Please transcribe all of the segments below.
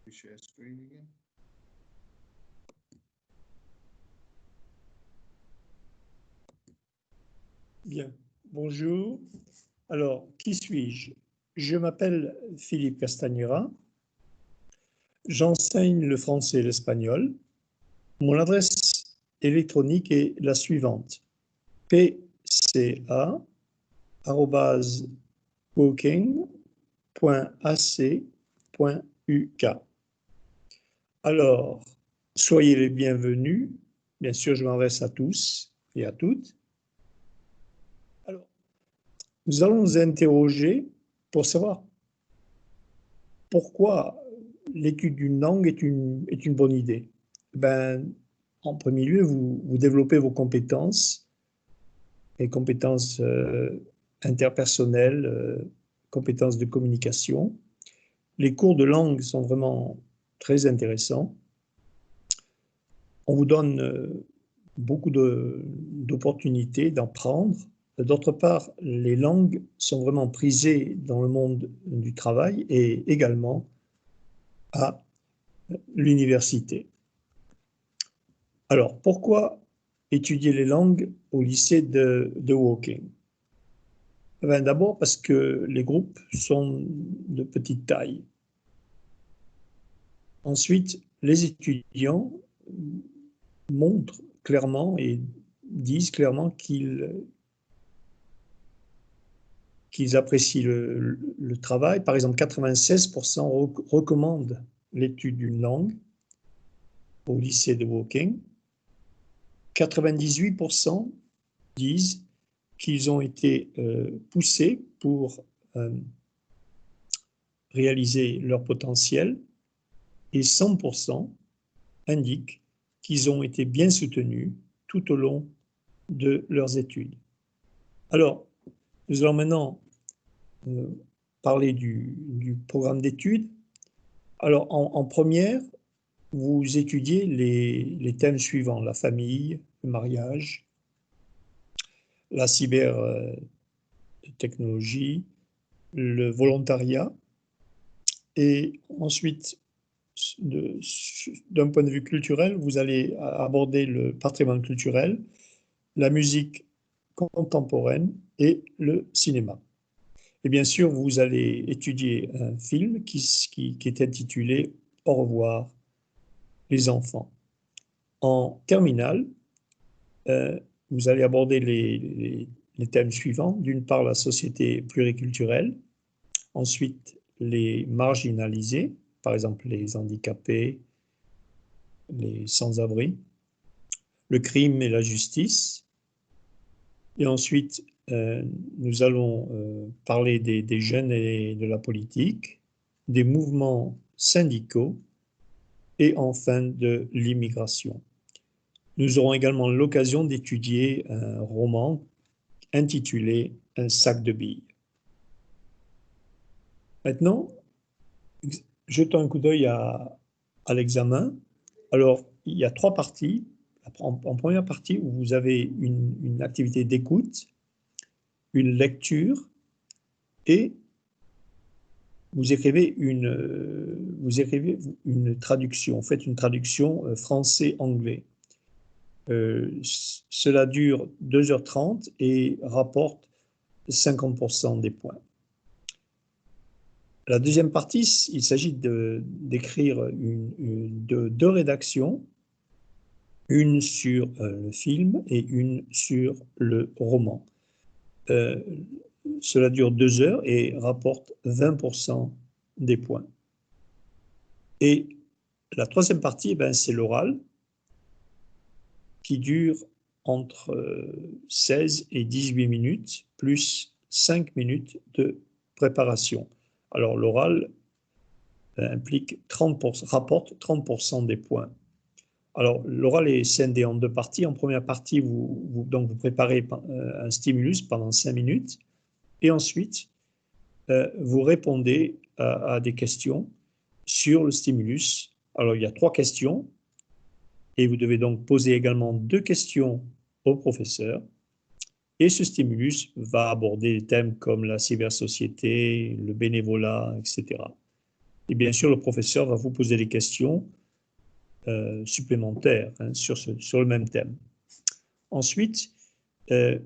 Share screen again. Bien, bonjour. Alors, qui suis-je? Je m'appelle Philippe Castagnera. J'enseigne le français et l'espagnol. Mon adresse électronique est la suivante: pca@booking.ac.uk. Alors, soyez les bienvenus. Bien sûr, je m'adresse à tous et à toutes. Alors, nous allons nous interroger pour savoir pourquoi l'étude d'une langue est une bonne idée. En premier lieu, vous développez vos compétences, les compétences interpersonnelles, compétences de communication. Les cours de langue sont vraiment très intéressants. On vous donne beaucoup d'opportunités d'en prendre. D'autre part, les langues sont vraiment prisées dans le monde du travail et également à l'université. Alors, pourquoi étudier les langues au lycée de Woking? D'abord parce que les groupes sont de petite taille. Ensuite, les étudiants montrent clairement et disent clairement qu'ils apprécient le travail. Par exemple, 96% recommandent l'étude d'une langue au lycée de Woking. 98% disent qu'ils ont été poussés pour réaliser leur potentiel et 100% indiquent qu'ils ont été bien soutenus tout au long de leurs études. Alors, nous allons maintenant parler du programme d'études. Alors, en première, vous étudiez les thèmes suivants: la famille, le mariage, la cybertechnologie, le volontariat. Et ensuite, d'un point de vue culturel, vous allez aborder le patrimoine culturel, la musique contemporaine et le cinéma. Et bien sûr, vous allez étudier un film qui est intitulé « Au revoir, les enfants ». En terminale, vous allez aborder les thèmes suivants. D'une part, la société pluriculturelle. Ensuite, les marginalisés, par exemple les handicapés, les sans-abri. Le crime et la justice. Et ensuite, nous allons parler des jeunes et de la politique, des mouvements syndicaux et enfin de l'immigration. Nous aurons également l'occasion d'étudier un roman intitulé « Un sac de billes ». Maintenant, jetons un coup d'œil à l'examen. Alors, il y a 3 parties. En première partie, où vous avez une activité d'écoute, une lecture et vous écrivez une traduction. Vous faites une traduction français-anglais. Cela dure 2h30 et rapporte 50% des points. La deuxième partie, il s'agit d'écrire deux rédactions, une sur le film et une sur le roman. Cela dure 2 heures et rapporte 20% des points. Et la troisième partie, c'est l'oral, qui dure entre 16 et 18 minutes, plus 5 minutes de préparation. Alors l'oral rapporte 30% des points. Alors l'oral est scindé en 2 parties. En première partie, vous préparez un stimulus pendant 5 minutes et ensuite vous répondez à des questions sur le stimulus. Alors il y a 3 questions et vous devez donc poser également 2 questions au professeur. Et ce stimulus va aborder des thèmes comme la cybersociété, le bénévolat, etc. Et bien sûr, le professeur va vous poser des questions supplémentaires hein, sur le même thème. Ensuite, la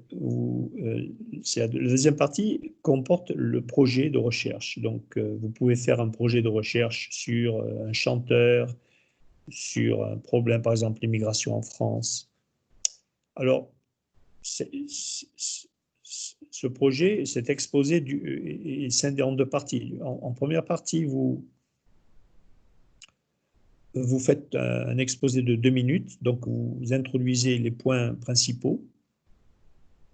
deuxième partie comporte le projet de recherche. Donc, vous pouvez faire un projet de recherche sur un chanteur, sur un problème, par exemple, l'immigration en France. Alors, ce projet, cet exposé est scindé en deux parties. En première partie, vous faites un exposé de 2 minutes, donc vous introduisez les points principaux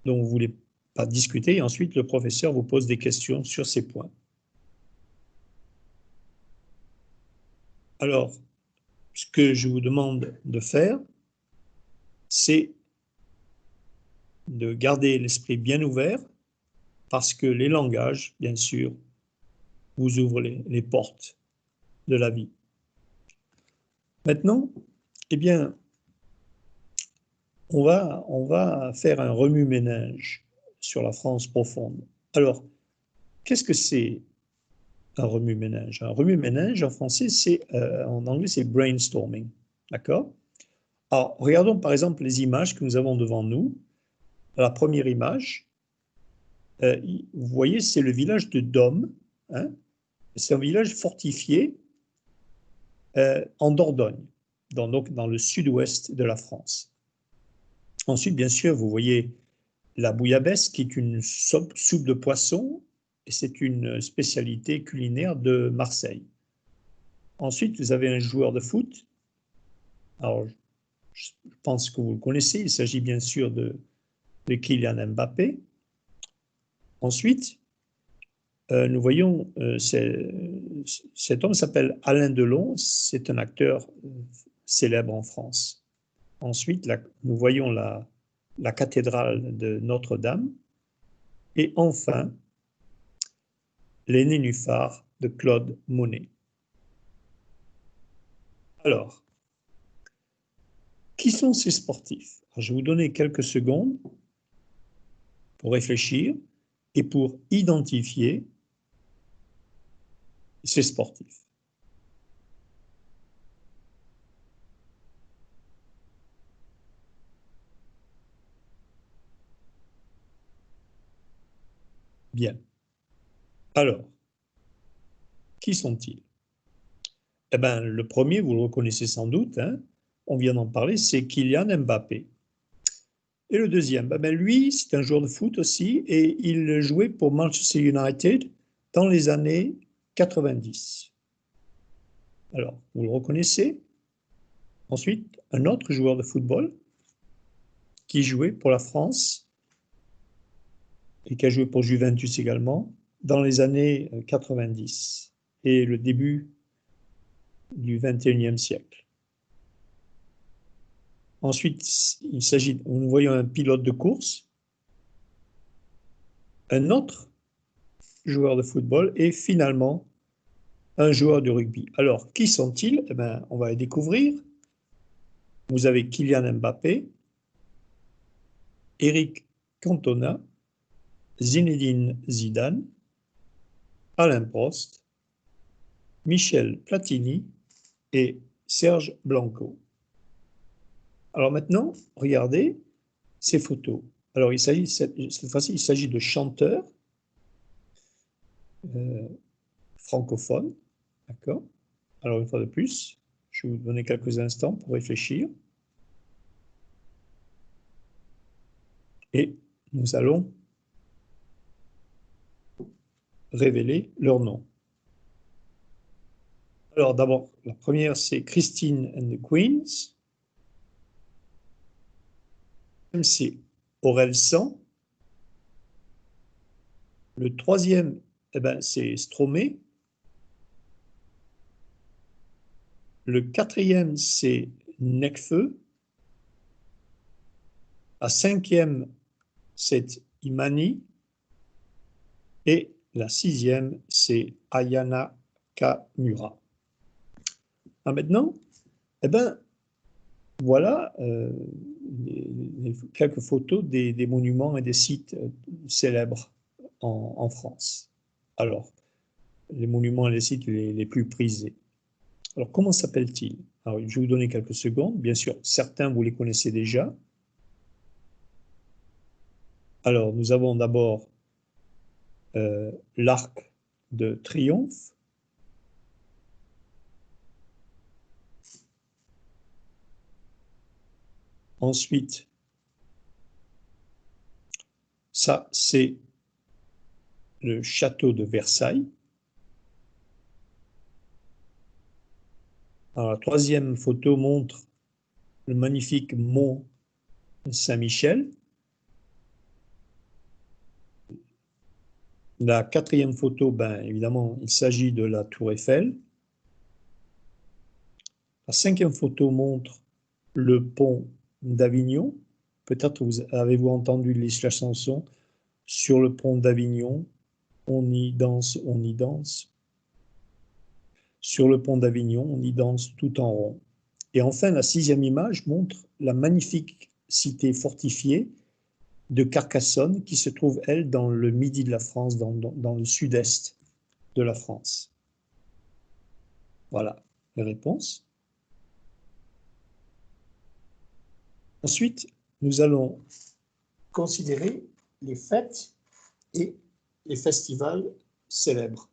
dont vous ne voulez pas discuter, et ensuite le professeur vous pose des questions sur ces points. Alors, ce que je vous demande de faire, c'est de garder l'esprit bien ouvert, parce que les langages, bien sûr, vous ouvrent les portes de la vie. Maintenant, eh bien, on va faire un remue-ménage sur la France profonde. Alors, qu'est-ce que c'est un remue-ménage? Un remue-ménage, en français, en anglais, c'est brainstorming. D'accord? Alors, regardons par exemple les images que nous avons devant nous. La première image, vous voyez, c'est le village de Dôme. Hein? C'est un village fortifié en Dordogne, donc dans le sud-ouest de la France. Ensuite, bien sûr, vous voyez la bouillabaisse, qui est une soupe de poisson, et c'est une spécialité culinaire de Marseille. Ensuite, vous avez un joueur de foot. Alors, je pense que vous le connaissez, il s'agit bien sûr de Kylian Mbappé. Ensuite, nous voyons, cet homme s'appelle Alain Delon, c'est un acteur célèbre en France. Ensuite, nous voyons la cathédrale de Notre-Dame. Et enfin, les nénuphars de Claude Monet. Alors, qui sont ces sportifs? Alors, je vais vous donner quelques secondes pour réfléchir et pour identifier ces sportifs. Bien. Alors, qui sont-ils? Eh bien, le premier, vous le reconnaissez sans doute, hein, on vient d'en parler, c'est Kylian Mbappé. Et le deuxième, lui, c'est un joueur de foot aussi, et il jouait pour Manchester United dans les années 90. Alors, vous le reconnaissez? Ensuite, un autre joueur de football qui jouait pour la France et qui a joué pour Juventus également dans les années 90 et le début du 21e siècle. Ensuite, nous voyons un pilote de course, un autre joueur de football et finalement un joueur de rugby. Alors, qui sont-ils? Eh bien, on va les découvrir. Vous avez Kylian Mbappé, Eric Cantona, Zinedine Zidane, Alain Prost, Michel Platini et Serge Blanco. Alors maintenant, regardez ces photos. Alors, cette fois-ci, il s'agit de chanteurs francophones. D'accord? Alors, une fois de plus, je vais vous donner quelques instants pour réfléchir. Et nous allons révéler leur nom. Alors, d'abord, la première, c'est Christine and the Queens. C'est Orelsan. Le troisième, c'est Stromae. Le quatrième, c'est Nekfeu. La cinquième, c'est Imani. Et la sixième, c'est Ayana Kamura. Maintenant, voilà quelques photos des monuments et des sites célèbres en France. Alors, les monuments et les sites les plus prisés. Alors, comment s'appelle-t-il? Alors, je vais vous donner quelques secondes. Bien sûr, certains, vous les connaissez déjà. Alors, nous avons d'abord l'Arc de Triomphe. Ensuite, ça, c'est le château de Versailles. Alors, la troisième photo montre le magnifique mont Saint-Michel. La quatrième photo, ben, évidemment, il s'agit de la Tour Eiffel. La cinquième photo montre le pont d'Avignon. Peut-être avez-vous entendu la chanson sur le pont d'Avignon, on y danse, on y danse. Sur le pont d'Avignon, on y danse tout en rond. Et enfin, la sixième image montre la magnifique cité fortifiée de Carcassonne qui se trouve, elle, dans le midi de la France, dans le sud-est de la France. Voilà les réponses. Ensuite, nous allons considérer les fêtes et les festivals célèbres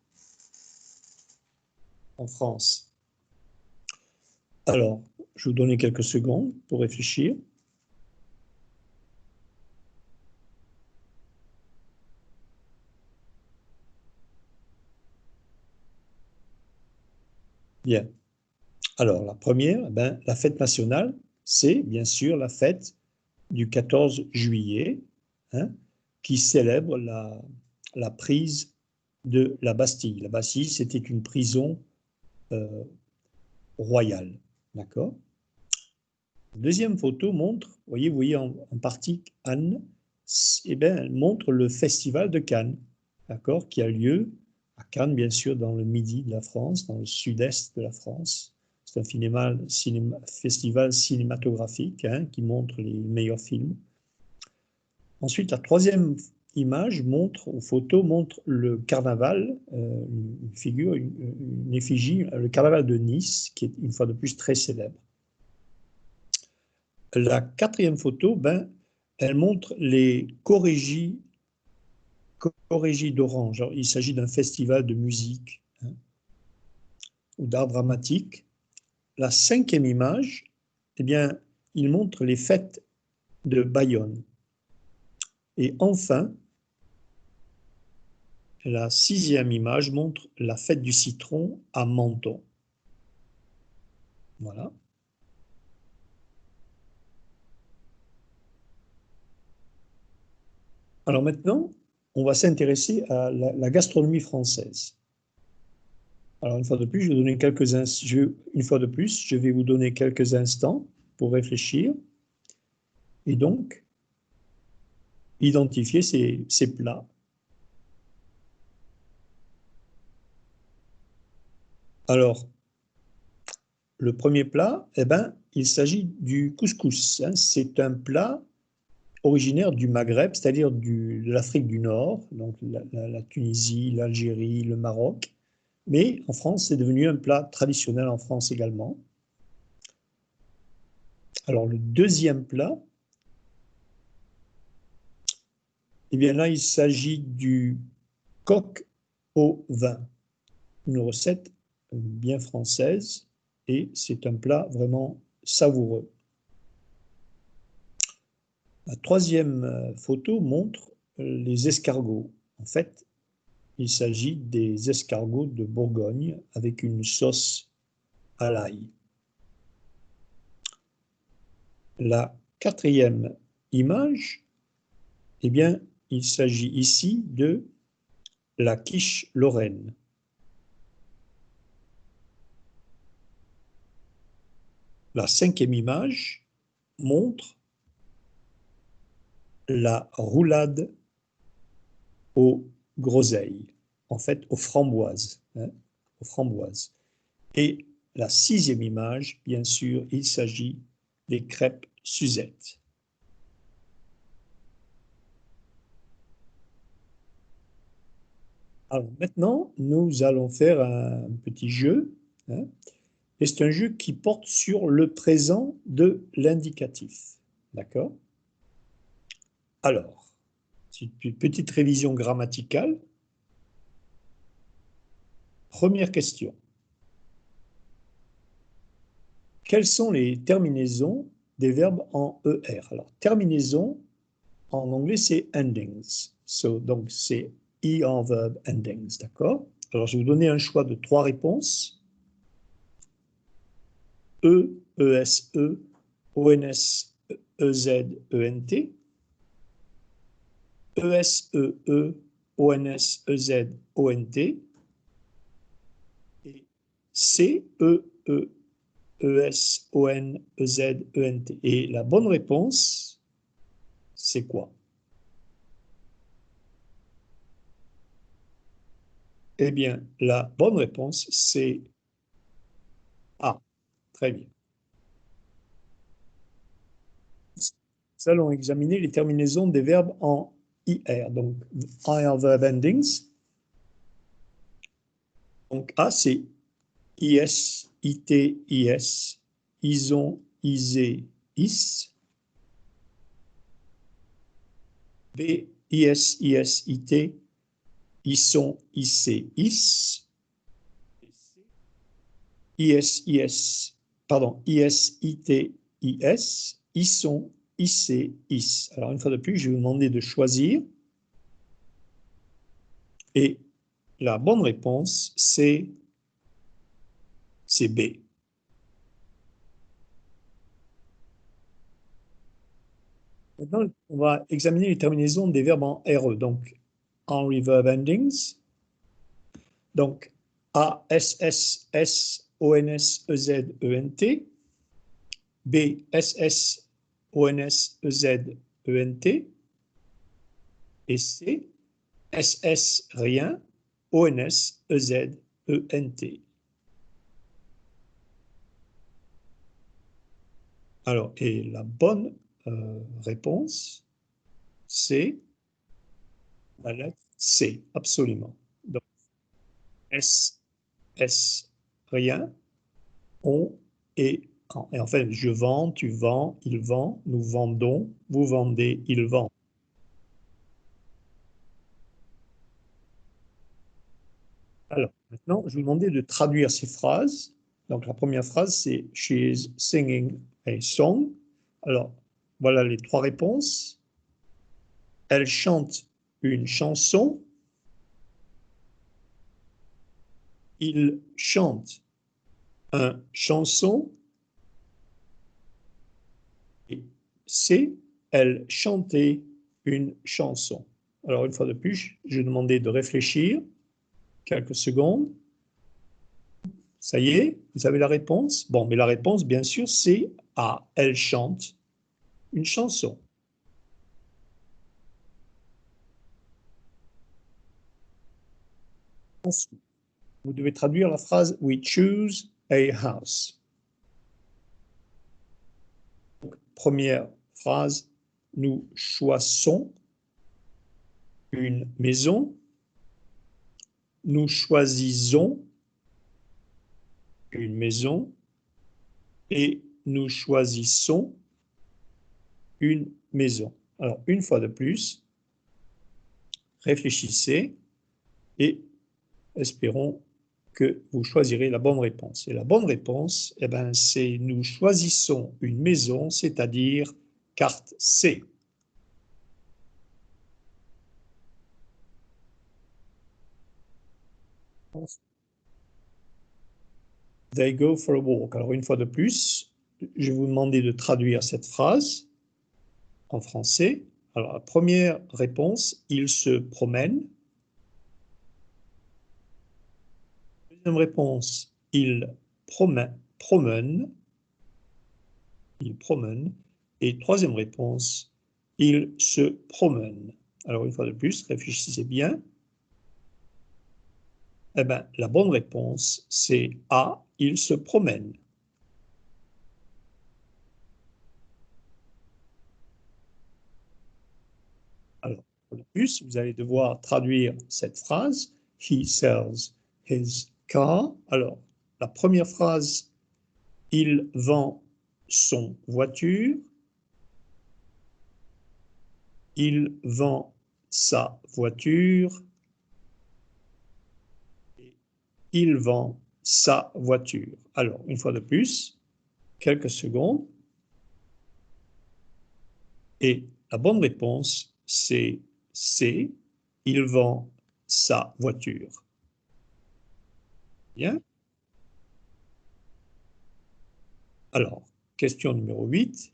en France. Alors, je vais vous donner quelques secondes pour réfléchir. Bien. Alors, la première, ben, la fête nationale, c'est bien sûr la fête du 14 juillet, hein, qui célèbre la prise de la Bastille. La Bastille, c'était une prison royale. D'accord? Deuxième photo montre, vous voyez en partie Cannes, eh bien, elle montre le festival de Cannes, d'accord, qui a lieu à Cannes, bien sûr, dans le midi de la France, dans le sud-est de la France. C'est un festival cinématographique, hein, qui montre les meilleurs films. Ensuite, la troisième image ou photo montre le carnaval, une figure, une effigie, le carnaval de Nice, qui est une fois de plus très célèbre. La quatrième photo, ben, elle montre les chorégies d'Orange. Il s'agit d'un festival de musique, hein, ou d'art dramatique. La cinquième image, eh bien, il montre les fêtes de Bayonne. Et enfin, la sixième image montre la fête du citron à Menton. Voilà. Alors maintenant, on va s'intéresser à la gastronomie française. Alors une fois de plus, je vais vous donner quelques instants pour réfléchir et donc identifier ces plats. Alors, le premier plat, eh ben, il s'agit du couscous, hein. C'est un plat originaire du Maghreb, c'est-à-dire de l'Afrique du Nord, donc la Tunisie, l'Algérie, le Maroc. Mais en France, c'est devenu un plat traditionnel en France également. Alors, le deuxième plat, eh bien là, il s'agit du coq au vin, une recette bien française et c'est un plat vraiment savoureux. La troisième photo montre les escargots. En fait, il s'agit des escargots de Bourgogne avec une sauce à l'ail. La quatrième image, eh bien, il s'agit ici de la quiche lorraine. La cinquième image montre la roulade aux groseilles, en fait aux framboises, hein, aux framboises. Et la sixième image, bien sûr, il s'agit des crêpes Suzette. Alors maintenant, nous allons faire un petit jeu, hein, et c'est un jeu qui porte sur le présent de l'indicatif. D'accord? Alors, c'est une petite révision grammaticale. Première question. Quelles sont les terminaisons des verbes en ER? Alors, terminaison, en anglais, c'est endings. Donc, c'est ER verb endings, d'accord? Alors, je vais vous donner un choix de trois réponses. E, ESE, ONS, EZ, ENT. ESEE, ONS, EZ, ONT. Et CEE, ES, ON, EZ, ENT. Et la bonne réponse, c'est quoi? Eh bien, la bonne réponse, c'est A. Très bien. Nous allons examiner les terminaisons des verbes en IR. Donc, IR verb endings. Donc, A, c'est IS, IT, IS, ISON, ISE, IS. B, IS, IS, IT, ISON, IC, IS. IS, IS, pardon, IS, IT, IS, ISON, IC, IS. Alors, une fois de plus, je vais vous demander de choisir. Et la bonne réponse, c'est B. Maintenant, on va examiner les terminaisons des verbes en RE, donc en reverb endings. Donc, A, S, S, S, O, N, S, E, Z, E, N, T. B, S, S, O, N, S, E, Z, E, N, T. Et C, S, S, rien, O, N, S, E, Z, E, N, T. Alors, et la bonne réponse, c'est la lettre C, absolument. Donc, S, S, rien, on et quand. Et en fait, je vends, tu vends, il vend, nous vendons, vous vendez, il vend. Alors, maintenant, je vais vous demander de traduire ces phrases. Donc, la première phrase, c'est She is singing a song. Alors, voilà les trois réponses. Elle chante une chanson. Il chante un chanson. Et C, elle chantait une chanson. Alors, une fois de plus, je vais demander de réfléchir quelques secondes. Ça y est, vous avez la réponse? Bon, mais la réponse, bien sûr, c'est A. Elle chante une chanson. Ensuite, vous devez traduire la phrase We choose a house. Donc, première phrase, nous choisissons une maison. Nous choisissons une maison et nous choisissons une maison. Alors, une fois de plus, réfléchissez et espérons que vous choisirez la bonne réponse. Et la bonne réponse, eh ben, c'est nous choisissons une maison, c'est-à-dire carte C. They go for a walk. Alors, une fois de plus, je vais vous demander de traduire cette phrase en français. Alors, la première réponse, ils se promènent. Deuxième réponse, ils promènent. Ils promènent. Et troisième réponse, ils se promènent. Alors, une fois de plus, réfléchissez bien. Eh ben, la bonne réponse, c'est A, ils se promènent. Alors, de plus, vous allez devoir traduire cette phrase he sells his car. Alors, la première phrase, il vend son voiture. Il vend sa voiture. Il vend sa voiture. Alors, une fois de plus, quelques secondes. Et la bonne réponse, c'est C. Il vend sa voiture. Bien. Alors, question numéro 8.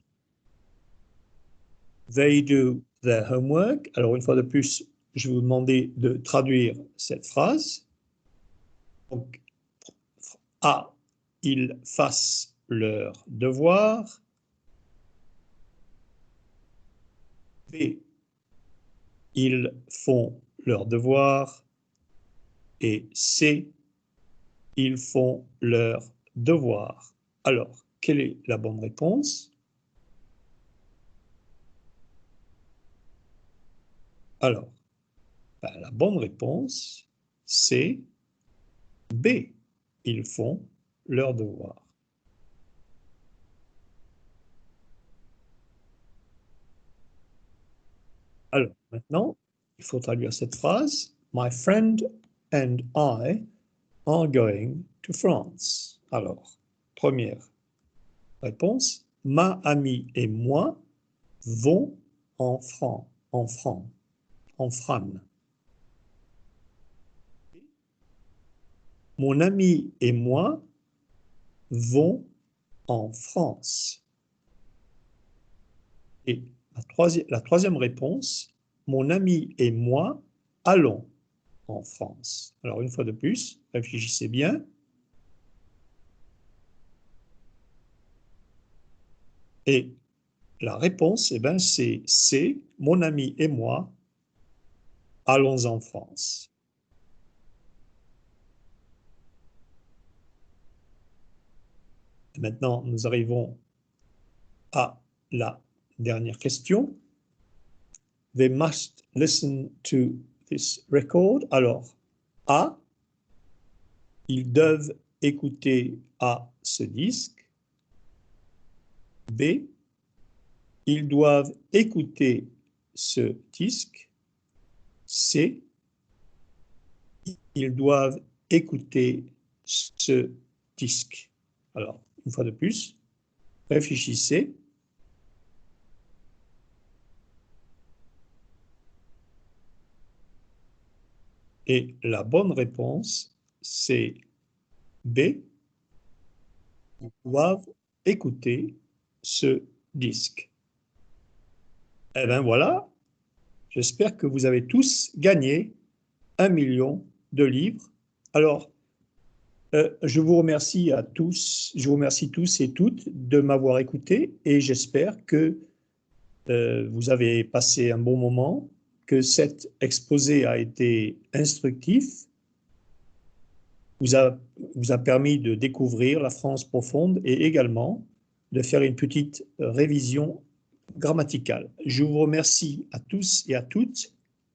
They do their homework. Alors, une fois de plus, je vais vous demander de traduire cette phrase. Donc, A, ils fassent leurs devoirs. B, ils font leurs devoirs. Et C, ils font leurs devoirs. Alors, quelle est la bonne réponse? Alors, la bonne réponse, c'est B. Ils font leurs devoirs. Alors, maintenant, il faut traduire cette phrase. My friend and I are going to France. Alors, première réponse. Ma amie et moi vont en France. En France. En Fran. Mon ami et moi vont en France. Et la troisième réponse, mon ami et moi allons en France. Alors, une fois de plus, réfléchissez bien. Et la réponse, eh ben, c'est mon ami et moi allons en France. Et maintenant, nous arrivons à la dernière question. They must listen to this record. Alors, A, ils doivent écouter à ce disque. B, ils doivent écouter ce disque. C, ils doivent écouter ce disque. Alors, une fois de plus, réfléchissez. Et la bonne réponse, c'est B. Ils doivent écouter ce disque. Eh bien voilà, j'espère que vous avez tous gagné 1 million de livres. Alors, je vous remercie à tous, je vous remercie tous et toutes de m'avoir écouté et j'espère que vous avez passé un bon moment, que cet exposé a été instructif, vous a permis de découvrir la France profonde et également de faire une petite révision grammaticale. Je vous remercie à tous et à toutes.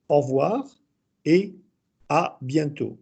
Au revoir et à bientôt.